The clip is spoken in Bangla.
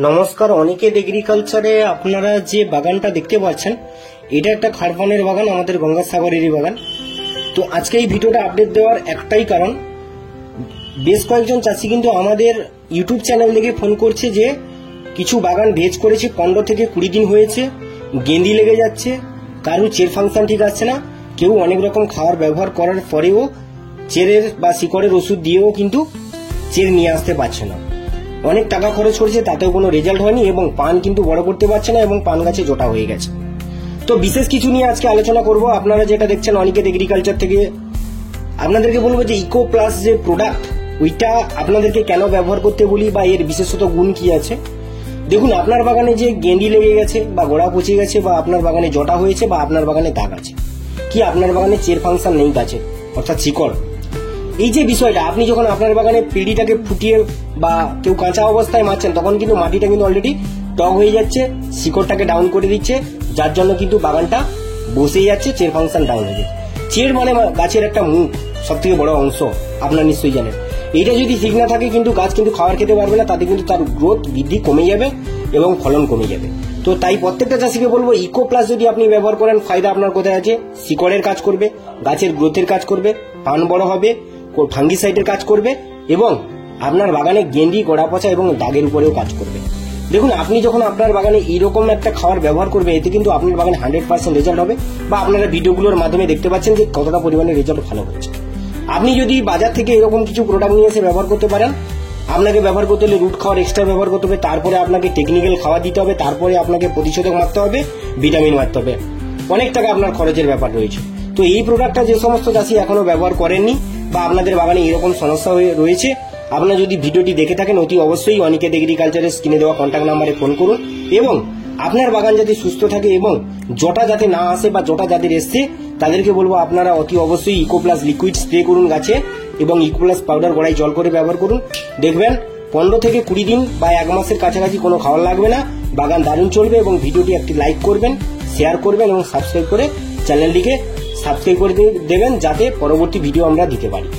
নমস্কার, অনিকেত এগ্রিকালচারে আপনারা যে বাগানটা দেখতে পাচ্ছেন এটা একটা খারপানের বাগান, আমাদের গঙ্গাসাগরেরই বাগান। তো আজকে এই ভিডিওটা আপডেট দেওয়ার একটাই কারণ, বেশ কয়েকজন চাষি কিন্তু আমাদের ইউটিউব চ্যানেল থেকে ফোন করছে যে কিছু বাগান ভেজ করেছে, 15 থেকে 20 দিন হয়েছে, গেঁদি লেগে যাচ্ছে, কারুর চের ফাংশন ঠিক আসছে না, কেউ অনেক রকম খাবার ব্যবহার করার পরেও চেরের বা শিকড়ের ওষুধ দিয়েও কিন্তু চের নিয়ে আসতে পারছে না, অনেক টাকা খরচ করেছে তাতেও কোনো রেজাল্ট হয়নি এবং পান কিন্তু বড় করতে পারছে না এবং পান গাছে জোটা হয়ে গেছে। তো বিশেষ কিছু নিয়ে আজকে আলোচনা করব। আপনারা যেটা দেখছেন অনিকেত এগ্রিকালচার থেকে, আপনাদেরকে বলবো যে ইকো প্লাস যে প্রোডাক্ট ওইটা আপনাদেরকে কেন ব্যবহার করতে বলি বা এর বিশেষত গুণ কি আছে। দেখুন, আপনার বাগানে যে গেঁদি লেগে গেছে বা গোড়া পচে গেছে বা আপনার বাগানে জটা হয়েছে বা আপনার বাগানে দাগ আছে, কি আপনার বাগানে চের ফাংশন নেই গাছে অর্থাৎ শিকড়, এই যে বিষয়টা, আপনি যখন আপনার বাগানে পিঁড়িটাকে ফুটিয়ে বা কেউ কাঁচা অবস্থায় মারছেন তখন কিন্তু মাটিটা কিন্তু অলরেডি টক হয়ে যাচ্ছে, শিকড়টাকে ডাউন করে দিচ্ছে, যার জন্য কিন্তু বাগানটা বসে যাচ্ছে, চের ফাংশন ডাউন হয়ে যাচ্ছে। চের মানে গাছের একটা মুখ, সব থেকে বড় অংশ, আপনার নিশ্চয়ই জানেন। এইটা যদি ঠিক না থাকে কিন্তু গাছ কিন্তু খাবার খেতে পারবে না, তাতে কিন্তু তার গ্রোথ বৃদ্ধি কমে যাবে এবং ফলন কমে যাবে। তো তাই প্রত্যেকটা চাষিকে বলবো, ইকো প্লাস যদি আপনি ব্যবহার করেন ফায়দা আপনার কোথায় আছে, শিকড়ের কাজ করবে, গাছের গ্রোথের কাজ করবে, পান বড় হবে, ফাঙ্গিসাইডের কাজ করবে এবং আপনার বাগানে গেঁদি, গোড়া পচা এবং দাগের উপরেও কাজ করবে। দেখুন, আপনি যখন আপনার বাগানে এইরকম একটা খাবার ব্যবহার করবে, এতে কিন্তু আপনার বাগানে 100% রেজাল্ট হবে বা আপনারা ভিডিওগুলোর মাধ্যমে দেখতে পাচ্ছেন যে কতটা পরিমাণে রেজাল্ট ভালো হচ্ছে। আপনি যদি বাজার থেকে এরকম কিছু প্রোডাক্ট নিয়ে এসে ব্যবহার করতে পারেন, আপনাকে ব্যবহার করতে হলে রুট খাওয়ার এক্সট্রা ব্যবহার করতে হবে, তারপরে আপনাকে টেকনিক্যাল খাওয়া দিতে হবে, তারপরে আপনাকে প্রতিষেধক মারতে হবে, ভিটামিন মারতে হবে, অনেক টাকা আপনার খরচের ব্যাপার রয়েছে। তো এই প্রোডাক্টটা যে সমস্ত চাষি এখনো ব্যবহার করেননি বা আপনাদের বাগানে এরকম সমস্যা রয়েছে, আপনারা যদি ভিডিওটি দেখে থাকেন অতি অবশ্যই অনিকেত এগ্রিকালচারের স্ক্রিনে দেওয়া কন্ট্যাক্ট নাম্বারে ফোন করুন এবং আপনার বাগান যাতে সুস্থ থাকে এবং জটা যাতে না আসে বা জটা যাদের এসছে তাদেরকে বলবো আপনারা অতি অবশ্যই ইকো প্লাস লিকুইড স্প্রে করুন গাছে এবং ইকো প্লাস পাউডার গোড়ায় জল করে ব্যবহার করুন। দেখবেন 15 থেকে 20 দিন বা 1 মাসের কাছাকাছি কোনো খাবার লাগবে না, বাগান দারুণ চলবে। এবং ভিডিওটি একটি লাইক করবেন, শেয়ার করবেন এবং সাবস্ক্রাইব করে চ্যানেলটিকে সাবস্ক্রাইব করে দেবেন যাতে পরবর্তী ভিডিও আমরা দিতে পারি।